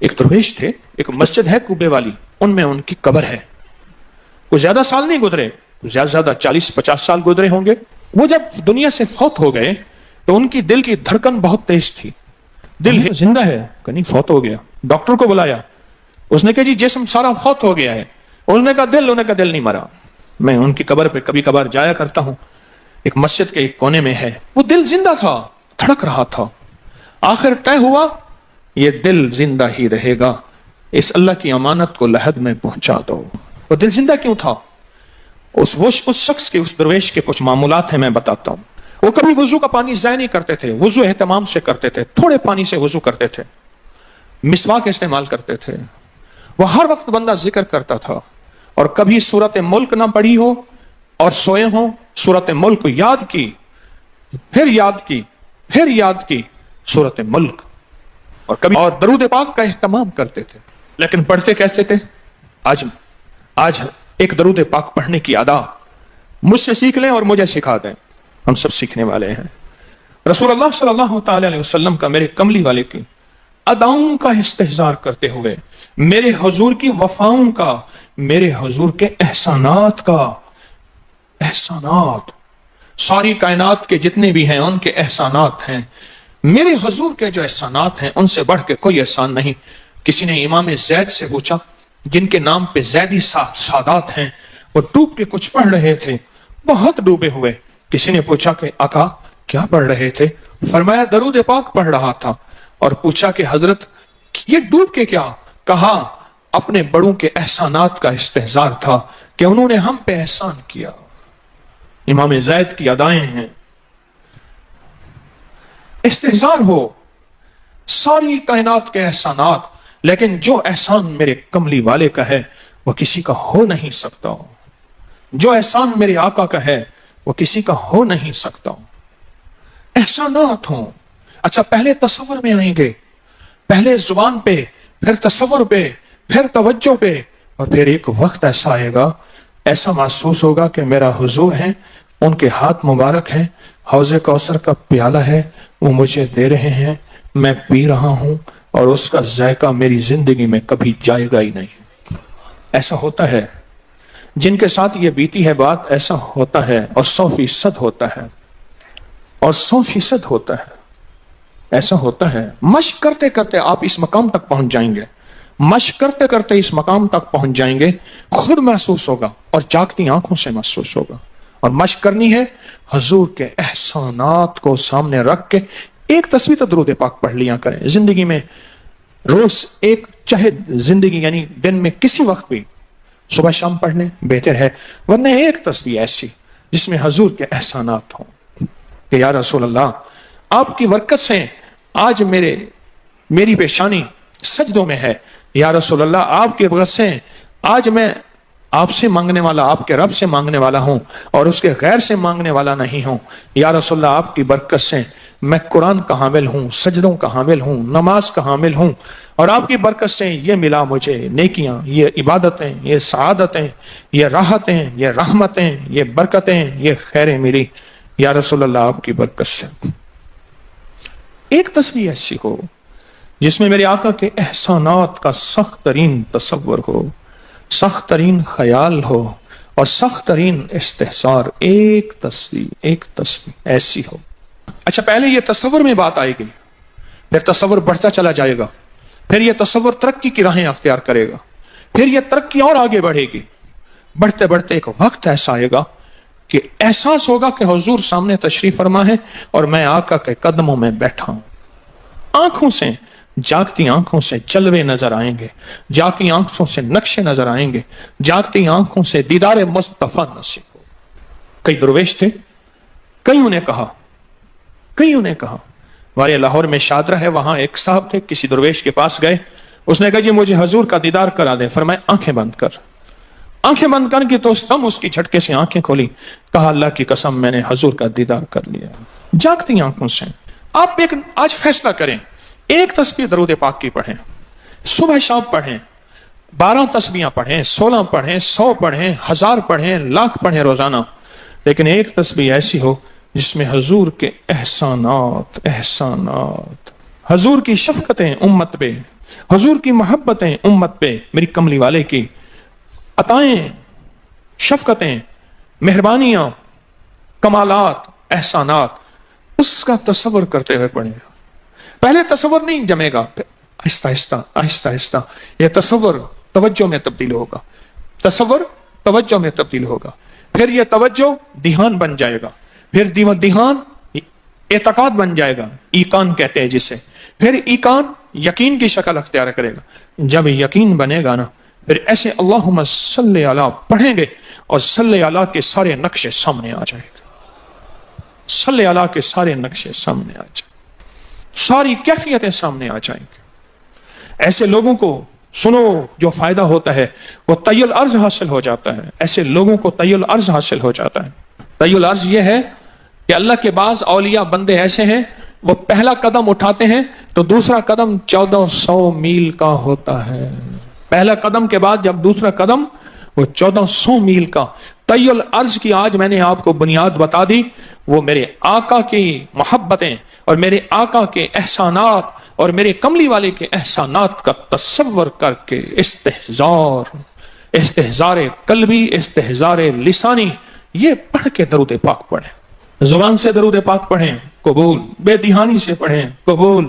ایک درویش تھے, ایک مسجد ہے کوبے والی, ان میں ان کی قبر ہے. وہ زیادہ سال نہیں گزرے, زیادہ زیادہ 40-50 سال گزرے ہوں گے. وہ جب دنیا سے فوت ہو گئے تو ان کی دل کی دھڑکن بہت تیز تھی. دل زندہ ہے کہ نہیں فوت ہو گیا. ڈاکٹر کو بلایا, اس نے کہا جی جسم سارا فوت ہو گیا ہے. انہوں نے کہا دل نہیں مرا. میں ان کی قبر پہ کبھی کبھار جایا کرتا ہوں, ایک مسجد کے ایک کونے میں ہے. وہ دل زندہ تھا, دھڑک رہا تھا. آخر طے ہوا یہ دل زندہ ہی رہے گا, اس اللہ کی امانت کو لحد میں پہنچا دو. وہ دل زندہ کیوں تھا؟ اس شخص کے, اس درویش کے کچھ معمولات ہیں, میں بتاتا ہوں. وہ کبھی وضو کا پانی ضائع نہیں کرتے تھے, وضو اہتمام سے کرتے تھے, تھوڑے پانی سے وضو کرتے تھے, مسواک استعمال کرتے تھے. وہ ہر وقت بندہ ذکر کرتا تھا, اور کبھی سورت ملک نہ پڑھی ہو اور سوئے ہوں, سورت ملک یاد کی, پھر یاد کی, پھر یاد کی سورت ملک. اور کبھی اور درود پاک کا اہتمام کرتے تھے. لیکن پڑھتے کیسے تھے؟ آج ایک درود پاک پڑھنے کی ادا مجھ سے سیکھ لیں اور مجھے سکھا دیں, ہم سب سیکھنے والے ہیں. رسول اللہ صلی اللہ تعالی علیہ وسلم کا, میرے کملی والے کی اداؤں کا استحضار کرتے ہوئے, میرے حضور کی وفاؤں کا, میرے حضور کے احسانات کا, احسانات ساری کائنات کے جتنے بھی ہیں ان کے احسانات ہیں. میرے حضور کے جو احسانات ہیں ان سے بڑھ کے کوئی احسان نہیں. کسی نے امام زید سے پوچھا, جن کے نام پہ زیدی سادات ہیں, وہ ڈوب کے کچھ پڑھ رہے تھے, بہت ڈوبے ہوئے. کسی نے پوچھا کہ آقا کیا پڑھ رہے تھے؟ فرمایا درود پاک پڑھ رہا تھا. اور پوچھا کہ حضرت یہ ڈوب کے کیا؟ کہا اپنے بڑوں کے احسانات کا استحضار تھا کہ انہوں نے ہم پہ احسان کیا. امام زید کی ادائیں ہیں, استحضار ہو ساری کائنات کے احسانات, لیکن جو احسان میرے کملی والے کا ہے وہ کسی کا ہو نہیں سکتا. جو احسان میرے آقا کا ہے وہ کسی کا ہو نہیں سکتا. احسانات ہوں. اچھا پہلے تصور میں آئیں گے, پہلے زبان پہ, پھر تصور پہ, پھر توجہ پہ, اور پھر ایک وقت ایسا آئے گا, ایسا محسوس ہوگا کہ میرا حضور ہے, ان کے ہاتھ مبارک ہیں, حوض کوثر کا پیالہ ہے, وہ مجھے دے رہے ہیں, میں پی رہا ہوں, اور اس کا ذائقہ میری زندگی میں کبھی جائے گا ہی نہیں. ایسا ہوتا ہے جن کے ساتھ یہ بیتی ہے بات, ایسا ہوتا ہے, اور 100% ہوتا ہے, اور 100% ہوتا ہے. ایسا ہوتا ہے. مشق کرتے کرتے آپ اس مقام تک پہنچ جائیں گے, مشق کرتے کرتے اس مقام تک پہنچ جائیں گے, خود محسوس ہوگا اور جاگتی آنکھوں سے محسوس ہوگا. اور مشق کرنی ہے حضور کے احسانات کو سامنے رکھ کے. ایک تصویر تو درود پاک پڑھ لیا کریں زندگی میں, روز ایک, چاہے زندگی یعنی دن میں کسی وقت بھی, صبح شام پڑھ لیں بہتر ہے, ورنہ ایک تصویر ایسی جس میں حضور کے احسانات ہوں کہ یا رسول اللہ آپ کی برکت سے آج میری پیشانی سجدوں میں ہے. یا رسول اللہ آپ کی برکت سے آج میں آپ سے مانگنے والا, آپ کے رب سے مانگنے والا ہوں, اور اس کے غیر سے مانگنے والا نہیں ہوں. یا رسول اللہ آپ کی برکت سے میں قرآن کا حامل ہوں, سجدوں کا حامل ہوں, نماز کا حامل ہوں, اور آپ کی برکت سے یہ ملا مجھے نیکیاں, یہ عبادتیں, یہ سعادتیں, یہ راحتیں, یہ رحمتیں, یہ برکتیں, یہ خیریں ملی. یا رسول اللہ آپ کی برکت سے. ایک تصویر ایسی ہو جس میں میرے آقا کے احسانات کا سخت ترین تصور ہو, سخت ترین خیال ہو, اور سخت ترین استحصار. ایک تصویر ایسی ہو. اچھا پہلے یہ تصور میں بات آئے گی, پھر تصور بڑھتا چلا جائے گا, پھر یہ تصور ترقی کی راہیں اختیار کرے گا, پھر یہ ترقی اور آگے بڑھے گی. بڑھتے بڑھتے ایک وقت ایسا آئے گا کہ احساس ہوگا کہ حضور سامنے تشریف فرما ہے اور میں آقا کے قدموں میں بیٹھا ہوں. آنکھوں سے, جاگتی آنکھوں سے جلوے نظر آئیں گے, جاگتی آنکھوں سے نقشے نظر آئیں گے, جاگتی آنکھوں سے دیدار مصطفیٰ نصیب ہو. کئی درویش تھے, کئیوں نے کہا ہمارے لاہور میں شادرہ ہے, وہاں ایک صاحب تھے, کسی درویش کے پاس گئے, اس نے کہا جی مجھے حضور کا دیدار کرا دیں. فرمایا آنکھیں بند کر. آنکھیں بند کر کی تو تم اس کی جھٹکے سے آنکھیں کھولی. کہا اللہ کی قسم میں نے حضور کا دیدار کر لیا. جاگتی آنکھوں سے آپ ایک آج فیصلہ کریں, ایک تسبیح درود پاک کی پڑھیں, صبح شام پڑھیں, 12 تسبیحاں پڑھیں, 16 پڑھیں, 100 پڑھیں, 1000 پڑھیں, لاکھ پڑھیں روزانہ, لیکن ایک تسبیح ایسی ہو جس میں حضور کے احسانات, حضور کی شفقتیں امت پہ, حضور کی محبتیں امت پہ، میری کملی والے کی عطائیں، شفقتیں، مہربانیاں، کمالات، احسانات، اس کا تصور کرتے ہوئے پڑھیں گا۔ پہلے تصور نہیں جمے گا، پھر آہستہ آہستہ آہستہ آہستہ یہ تصور توجہ میں تبدیل ہوگا، تصور توجہ میں تبدیل ہوگا، پھر یہ توجہ دھیان بن جائے گا، پھر دھیان اعتقاد بن جائے گا، ایقان کہتے ہیں جسے، پھر ایقان یقین کی شکل اختیار کرے گا۔ جب یقین بنے گا نا، پھر ایسے اللہم صلی علی پڑھیں گے اور صلی علی کے سارے نقشے سامنے آ جائے گا، صلی علی کے سارے نقشے سامنے آ جائیں، ساری کیفیتیں سامنے آ جائیں گے۔ ایسے لوگوں کو سنو جو فائدہ ہوتا ہے وہ طی الارض حاصل ہو جاتا ہے، ایسے لوگوں کو طی الارض حاصل ہو جاتا ہے۔ طی الارض یہ ہے کہ اللہ کے بعض اولیاء بندے ایسے ہیں، وہ پہلا قدم اٹھاتے ہیں تو دوسرا قدم 1400 میل کا ہوتا ہے، پہلا قدم کے بعد جب دوسرا قدم وہ 1400 میل کا۔ طی الارض کی آج میں نے آپ کو بنیاد بتا دی، وہ میرے آقا کی محبتیں اور میرے آقا کے احسانات اور میرے کملی والے کے احسانات کا تصور کر کے استحضار قلبی، استحضار لسانی، یہ پڑھ کے درود پاک پڑھیں، زبان سے درود پاک پڑھیں قبول، بے دہانی سے پڑھیں قبول،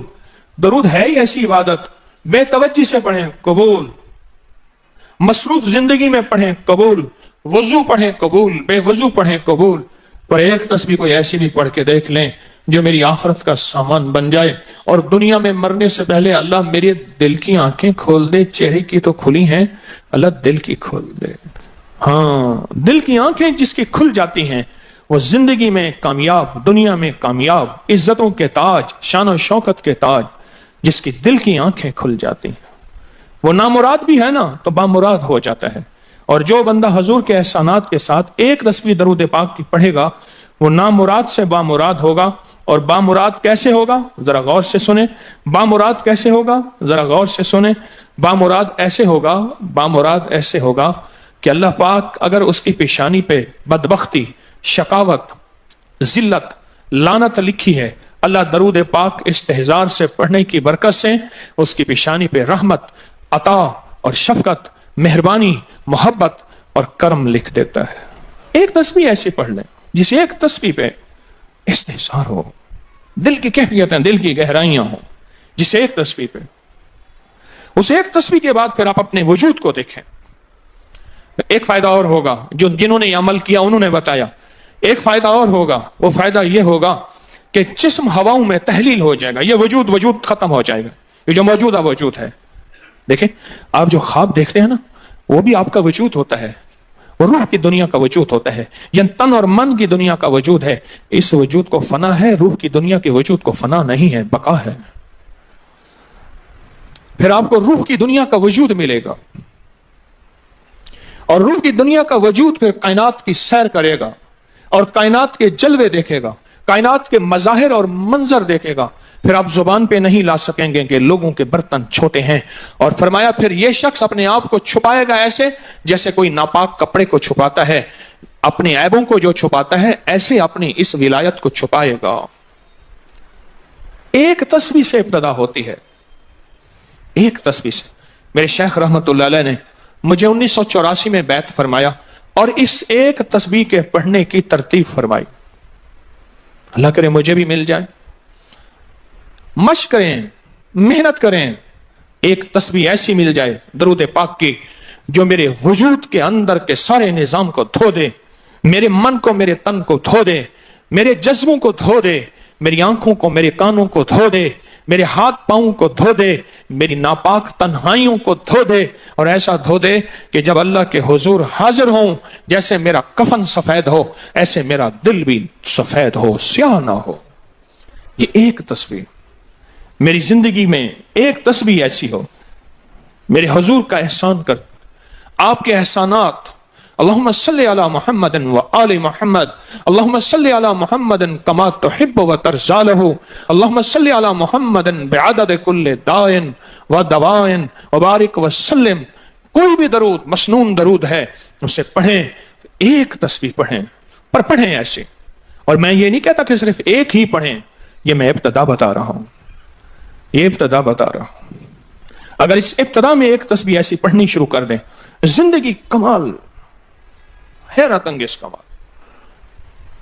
درود ہے ہی ایسی عبادت، بے توجہ سے پڑھیں قبول، مصروف زندگی میں پڑھیں قبول، وضو پڑھیں قبول، بے وضو پڑھیں قبول، پر ایک تسبیح کوئی ایسی بھی پڑھ کے دیکھ لیں جو میری آخرت کا سامان بن جائے، اور دنیا میں مرنے سے پہلے اللہ میرے دل کی آنکھیں کھول دے، چہرے کی تو کھلی ہیں، اللہ دل کی کھول دے۔ ہاں، دل کی آنکھیں جس کی کھل جاتی ہیں وہ زندگی میں کامیاب، دنیا میں کامیاب، عزتوں کے تاج، شان و شوکت کے تاج، جس کی دل کی آنکھیں کھل جاتی ہیں، وہ نامراد بھی ہے نا تو بامراد ہو جاتا ہے۔ اور جو بندہ حضور کے احسانات کے ساتھ ایک تسبیح درود پاک کی پڑھے گا وہ نامراد سے بامراد ہوگا۔ اور بامراد کیسے ہوگا؟ ذرا غور سے سنیں، بامراد کیسے ہوگا؟ ذرا غور سے سنیں، بامراد ایسے ہوگا، بامراد ایسے ہوگا کہ اللہ پاک اگر اس کی پیشانی پہ بدبختی، شقاوت، ذلت، لعنت لکھی ہے، اللہ درود پاک استحضار سے پڑھنے کی برکت سے اس کی پیشانی پہ رحمت، عطا اور شفقت، مہربانی، محبت اور کرم لکھ دیتا ہے۔ ایک تسبیح ایسی پڑھ لیں جس ایک تسبیح پہ استحضار ہو، دل کی کیفیتیں، دل کی گہرائیاں ہوں، جس ایک تسبیح پہ، اس ایک تسبیح کے بعد پھر آپ اپنے وجود کو دیکھیں۔ ایک فائدہ اور ہوگا جو جنہوں نے یہ عمل کیا انہوں نے بتایا، ایک فائدہ اور ہوگا، وہ فائدہ یہ ہوگا کہ جسم ہواؤں میں تحلیل ہو جائے گا، یہ وجود ختم ہو جائے گا، یہ جو موجودہ وجود ہے۔ دیکھیں، آپ جو خواب دیکھتے ہیں نا وہ بھی آپ کا وجود ہوتا ہے، وہ روح کی دنیا کا وجود ہوتا ہے، یہ تن اور من کی دنیا کا وجود ہے۔ اس وجود کو فنا ہے، روح کی دنیا کے وجود کو فنا نہیں ہے، بقا ہے۔ پھر آپ کو روح کی دنیا کا وجود ملے گا، اور روح کی دنیا کا وجود پھر کائنات کی سیر کرے گا اور کائنات کے جلوے دیکھے گا، کائنات کے مظاہر اور منظر دیکھے گا۔ پھر آپ زبان پہ نہیں لا سکیں گے کہ لوگوں کے برتن چھوٹے ہیں، اور فرمایا پھر یہ شخص اپنے آپ کو چھپائے گا ایسے جیسے کوئی ناپاک کپڑے کو چھپاتا ہے، اپنے عیبوں کو جو چھپاتا ہے ایسے اپنی اس ولایت کو چھپائے گا۔ ایک تسبیح سے ابتدا ہوتی ہے، ایک تسبیح سے۔ میرے شیخ رحمت اللہ علیہ نے مجھے 1984 میں بیعت فرمایا اور اس ایک تسبیح کے پڑھنے کی ترتیب فرمائی، اللہ کرے مجھے بھی مل جائے۔ مشق کریں، محنت کریں، ایک تسبیح ایسی مل جائے درود پاک کی جو میرے وجود کے اندر کے سارے نظام کو دھو دے، میرے من کو، میرے تن کو دھو دے، میرے جذبوں کو دھو دے، میری آنکھوں کو، میرے کانوں کو دھو دے، میرے ہاتھ پاؤں کو دھو دے، میری ناپاک تنہائیوں کو دھو دے، اور ایسا دھو دے کہ جب اللہ کے حضور حاضر ہوں جیسے میرا کفن سفید ہو ایسے میرا دل بھی سفید ہو، سیاہ نہ ہو۔ یہ ایک تسبیح میری زندگی میں، ایک تسبیح ایسی ہو، میرے حضور کا احسان کر، آپ کے احسانات، اللہم صلی علی محمد و آل محمد، اللہم صلی علی محمد کما تحب و ترضی لہ، اللہم صلی علی محمد بعدد کل داء و دواء وبارک وسلم۔ کوئی بھی درود، مسنون درود ہے، اسے پڑھیں، ایک تسبیح پڑھیں، پر پڑھیں ایسے۔ اور میں یہ نہیں کہتا کہ صرف ایک ہی پڑھیں، یہ میں ابتدا بتا رہا ہوں، یہ ابتدا بتا رہا ہوں۔ اگر اس ابتدا میں ایک تسبیح ایسی پڑھنی شروع کر دیں، زندگی کمال، حیرت انگیز کمال.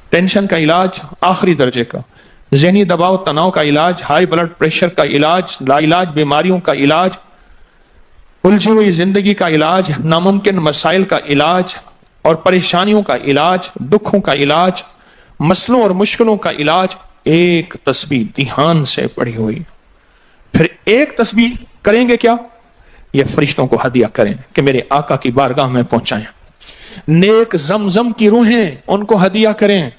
ٹینشن کا علاج آخری درجے کا، ذہنی دباؤ تناؤ کا علاج، ہائی بلڈ پریشر کا علاج، لا علاج بیماریوں کا علاج، الجھی ہوئی زندگی کا علاج، ناممکن مسائل کا علاج اور پریشانیوں کا علاج، دکھوں کا علاج، مسئلوں اور مشکلوں کا علاج ایک تسبیح دھیان سے پڑھی ہوئی. پھر ایک تسبیح کریں گے کیا؟ یہ فرشتوں کو ہدیہ کریں کہ میرے آقا کی بارگاہ میں پہنچائیں. نیک زمزم کی روحیں ان کو ہدیہ کریں،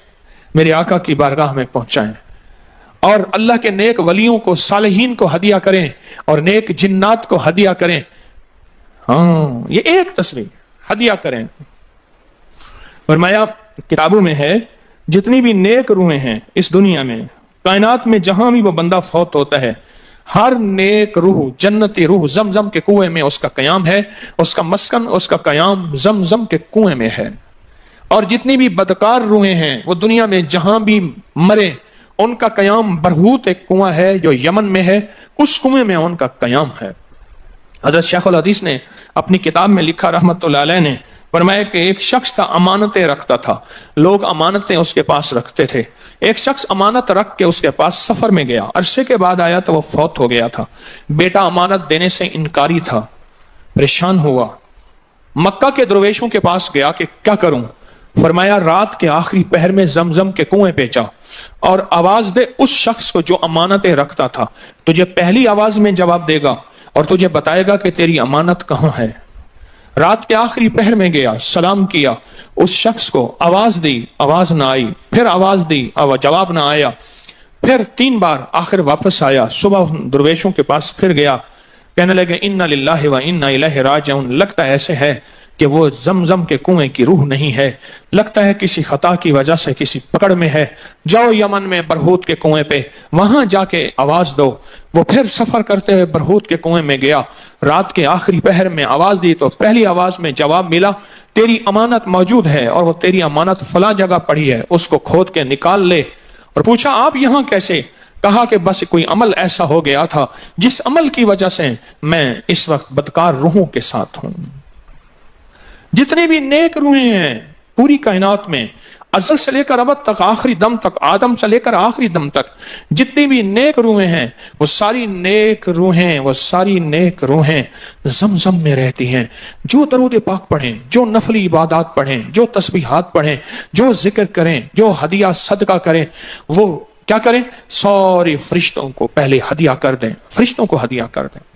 میرے آقا کی بارگاہ میں پہنچائیں. اور اللہ کے نیک ولیوں کو، صالحین کو ہدیہ کریں اور نیک جنات کو ہدیہ کریں. ہاں، یہ ایک تسبیح ہدیہ کریں. فرمایا کتابوں میں ہے جتنی بھی نیک روحیں ہیں اس دنیا میں، کائنات میں جہاں بھی وہ بندہ فوت ہوتا ہے، ہر نیک روح، جنتی روح زمزم کے کنویں میں اس کا قیام ہے، اس کا مسکن، اس کا قیام زمزم کے کنویں میں ہے. اور جتنی بھی بدکار روحیں ہیں وہ دنیا میں جہاں بھی مرے، ان کا قیام برہوت ایک کنواں ہے جو یمن میں ہے، اس کنویں میں ان کا قیام ہے. حضرت شیخ الحدیث نے اپنی کتاب میں لکھا رحمت اللہ علیہ نے، فرمایا کہ ایک شخص تھا امانتیں رکھتا تھا، لوگ امانتیں اس کے پاس رکھتے تھے. ایک شخص امانت رکھ کے اس کے پاس سفر میں گیا، عرصے کے بعد آیا تو وہ فوت ہو گیا تھا. بیٹا امانت دینے سے انکاری تھا، پریشان ہوا، مکہ کے درویشوں کے پاس گیا کہ کیا کروں. فرمایا رات کے آخری پہر میں زمزم کے کنویں پہ جا اور آواز دے اس شخص کو جو امانتیں رکھتا تھا، تجھے پہلی آواز میں جواب دے گا اور تجھے بتائے گا کہ تیری امانت کہاں ہے. رات کے آخری پہر میں گیا، سلام کیا، اس شخص کو آواز دی، آواز نہ آئی، پھر آواز دی، جواب نہ آیا، پھر 3 بار، آخر واپس آیا. صبح درویشوں کے پاس پھر گیا، کہنے لگے انا للہ و انا الیہ راجعون. لگتا ایسے ہے کہ وہ زمزم کے کنویں کی روح نہیں ہے، لگتا ہے کسی خطا کی وجہ سے کسی پکڑ میں ہے. جاؤ یمن میں برہوت کے کنویں پہ، وہاں جا کے آواز دو. وہ پھر سفر کرتے ہوئے برہوت کے کنویں میں گیا، رات کے آخری پہر میں آواز دی تو پہلی آواز میں جواب ملا، تیری امانت موجود ہے اور وہ تیری امانت فلاں جگہ پڑی ہے، اس کو کھود کے نکال لے. اور پوچھا آپ یہاں کیسے؟ کہا کہ بس کوئی عمل ایسا ہو گیا تھا جس عمل کی وجہ سے میں اس وقت بدکار روحوں کے ساتھ ہوں. جتنے بھی نیک روحیں ہیں پوری کائنات میں، ازل سے لے کر ابد تک، آخری دم تک، آدم سے لے کر آخری دم تک، جتنی بھی نیک روحیں ہیں وہ ساری نیک روحیں، وہ ساری نیک روحیں زمزم میں رہتی ہیں. جو درود پاک پڑھیں، جو نفلی عبادات پڑھیں، جو تسبیحات پڑھیں، جو ذکر کریں، جو ہدیہ صدقہ کریں، وہ کیا کریں؟ سارے فرشتوں کو پہلے ہدیہ کر دیں، فرشتوں کو ہدیہ کر دیں.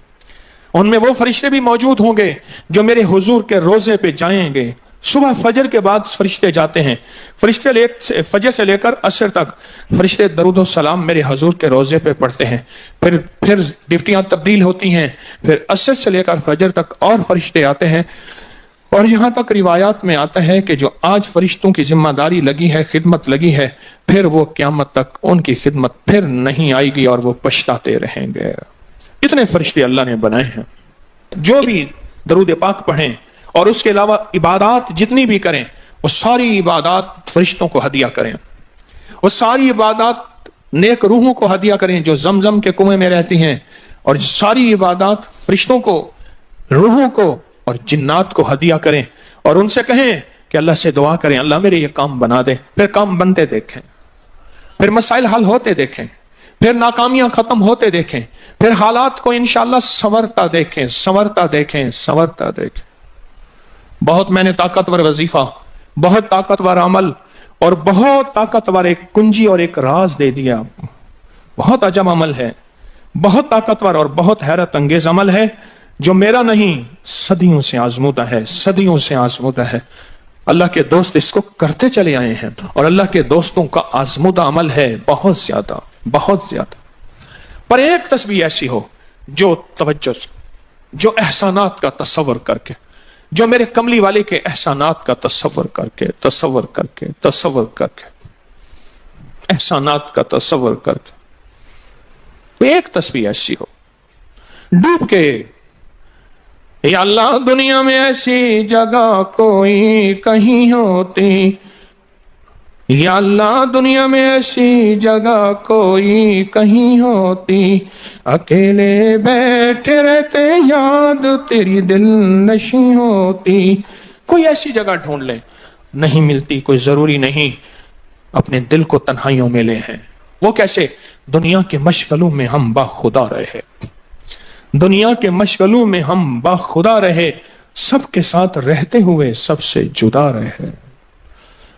ان میں وہ فرشتے بھی موجود ہوں گے جو میرے حضور کے روزے پہ جائیں گے. صبح فجر کے بعد فرشتے جاتے ہیں، فرشتے فجر سے لے کر عصر تک فرشتے درود و سلام میرے حضور کے روزے پہ پڑھتے ہیں. پھر ڈیوٹیاں تبدیل ہوتی ہیں، پھر عصر سے لے کر فجر تک اور فرشتے آتے ہیں. اور یہاں تک روایات میں آتا ہے کہ جو آج فرشتوں کی ذمہ داری لگی ہے، خدمت لگی ہے، پھر وہ قیامت تک ان کی خدمت پھر نہیں آئے گی اور وہ پچھتاتے رہیں گے. اتنے فرشتے اللہ نے بنائے ہیں. جو بھی درود پاک پڑھیں اور اس کے علاوہ عبادات جتنی بھی کریں، وہ ساری عبادات فرشتوں کو ہدیہ کریں. وہ ساری عبادات نیک روحوں کو ہدیہ کریں جو زمزم کے کنویں میں رہتی ہیں، اور ساری عبادات فرشتوں کو، روحوں کو اور جنات کو ہدیہ کریں. اور ان سے کہیں کہ اللہ سے دعا کریں، اللہ میرے یہ کام بنا دے. پھر کام بنتے دیکھیں، پھر مسائل حل ہوتے دیکھیں، پھر ناکامیاں ختم ہوتے دیکھیں، پھر حالات کو انشاءاللہ سنورتا دیکھیں، سنورتا دیکھیں، سنورتا دیکھیں. بہت میں نے طاقتور وظیفہ، بہت طاقتور عمل اور بہت طاقتور ایک کنجی اور ایک راز دے دیا. بہت عجب عمل ہے، بہت طاقتور اور بہت حیرت انگیز عمل ہے جو میرا نہیں، صدیوں سے آزمودہ ہے، صدیوں سے آزمودہ ہے. اللہ کے دوست اس کو کرتے چلے آئے ہیں اور اللہ کے دوستوں کا آزمودہ عمل ہے بہت زیادہ، بہت زیادہ. پر ایک تسبیح ایسی ہو جو توجہ سے، جو احسانات کا تصور کر کے، جو میرے کملی والے کے احسانات کا تصور کر کے، تصور کر کے، تصور کر کے، احسانات کا تصور کر کے ایک تسبیح ایسی ہو ڈوب کے، یا اللہ دنیا میں ایسی جگہ کوئی کہیں ہوتی یا اللہ دنیا میں ایسی جگہ کوئی کہیں ہوتی، اکیلے بیٹھے رہتے یاد تیری دل نشیں ہوتی۔ کوئی ایسی جگہ ڈھونڈ لیں، نہیں ملتی، کوئی ضروری نہیں اپنے دل کو تنہائیوں میں لے ہیں۔ وہ کیسے؟ دنیا کے مشغلوں میں ہم باخدا رہے، دنیا کے مشغلوں میں ہم باخدا رہے، سب کے ساتھ رہتے ہوئے سب سے جدا رہے،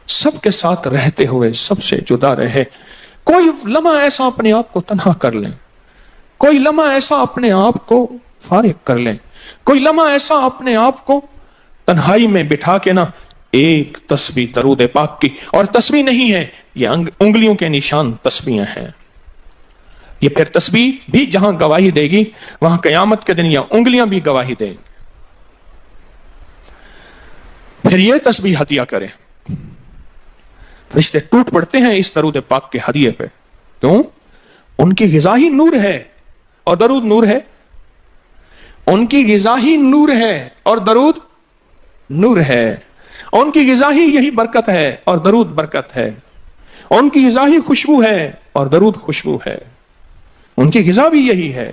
سب کے ساتھ رہتے ہوئے سب سے جدا رہے۔ کوئی لمحہ ایسا اپنے آپ کو تنہا کر لیں، کوئی لمحہ ایسا اپنے آپ کو فارغ کر لیں، کوئی لمحہ ایسا اپنے آپ کو تنہائی میں بٹھا کے نا ایک تسبیح درود پاک کی، اور تسبیح نہیں ہے یہ انگلیوں کے نشان تسبیحیں ہیں۔ یہ پھر تسبیح بھی جہاں گواہی دے گی وہاں قیامت کے دن یہ انگلیاں بھی گواہی دیں گی۔ پھر یہ تسبیح ہدیہ کریں، فرشتے ٹوٹ پڑتے ہیں اس درود پاک کے ہدیے پہ۔ کیوں؟ ان کی غذا ہی نور ہے اور درود نور ہے، ان کی غذا ہی نور ہے اور درود نور ہے، ان کی غذا ہی یہی برکت ہے اور درود برکت ہے، ان کی غذا ہی خوشبو ہے اور درود خوشبو ہے، ان کی غذا بھی یہی ہے۔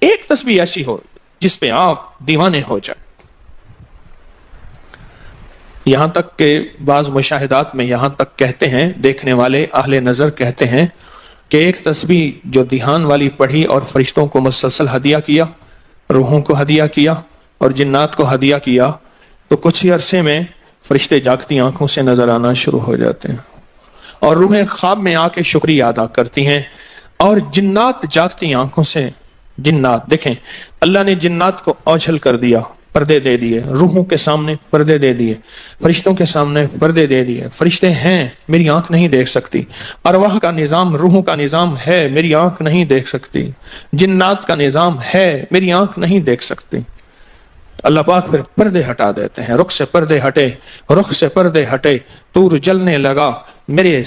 ایک تسبیح ایسی ہو جس پہ آپ دیوانے ہو جائیں۔ یہاں تک کہ بعض مشاہدات میں یہاں تک کہتے ہیں، دیکھنے والے اہل نظر کہتے ہیں کہ ایک تسبیح جو دھیان والی پڑھی اور فرشتوں کو مسلسل ہدیہ کیا، روحوں کو ہدیہ کیا اور جنات کو ہدیہ کیا، تو کچھ ہی عرصے میں فرشتے جاگتی آنکھوں سے نظر آنا شروع ہو جاتے ہیں اور روحیں خواب میں آ کے شکریہ ادا کرتی ہیں، اور جنات جاگتی آنکھوں سے، جنات دیکھیں اللہ نے جنات کو اوجھل کر دیا، پردے دے دیے، روحوں کے سامنے پردے دے دیے، فرشتوں کے سامنے پردے دے دیے۔ فرشتے ہیں، میری آنکھ نہیں دیکھ سکتی، ارواح کا نظام، روحوں کا نظام ہے، میری آنکھ نہیں دیکھ سکتی، جنات کا نظام ہے، میری آنکھ نہیں دیکھ سکتی۔ اللہ پاک پھر پردے ہٹا دیتے ہیں، رخ سے پردے ہٹے، رخ سے پردے ہٹے، طور جلنے لگا، میرے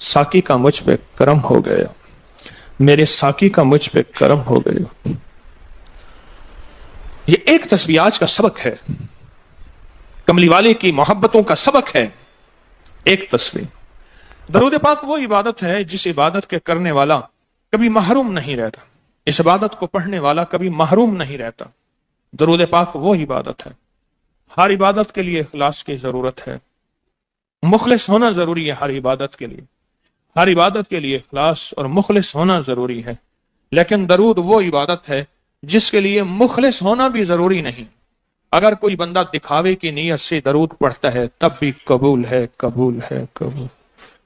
ساقی کا مجھ پہ کرم ہو گیا، میرے ساقی کا مجھ پہ کرم ہو گیا۔ یہ ایک تسبیح آج کا سبق ہے، کملی والے کی محبتوں کا سبق ہے، ایک تسبیح۔ درود پاک وہ عبادت ہے جس عبادت کے کرنے والا کبھی محروم نہیں رہتا، اس عبادت کو پڑھنے والا کبھی محروم نہیں رہتا۔ درود پاک وہ عبادت ہے، ہر عبادت کے لیے اخلاص کی ضرورت ہے، مخلص ہونا ضروری ہے، ہر عبادت کے لیے، ہر عبادت کے لیے اخلاص اور مخلص ہونا ضروری ہے۔ لیکن درود وہ عبادت ہے جس کے لیے مخلص ہونا بھی ضروری نہیں۔ اگر کوئی بندہ دکھاوے کی نیت سے درود پڑھتا ہے تب بھی قبول ہے، قبول ہے، قبول۔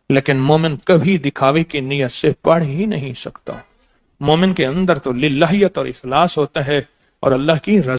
لیکن مومن کبھی دکھاوے کی نیت سے پڑھ ہی نہیں سکتا۔ مومن کے اندر تو للہیت اور اخلاص ہوتا ہے اور اللہ کی رضا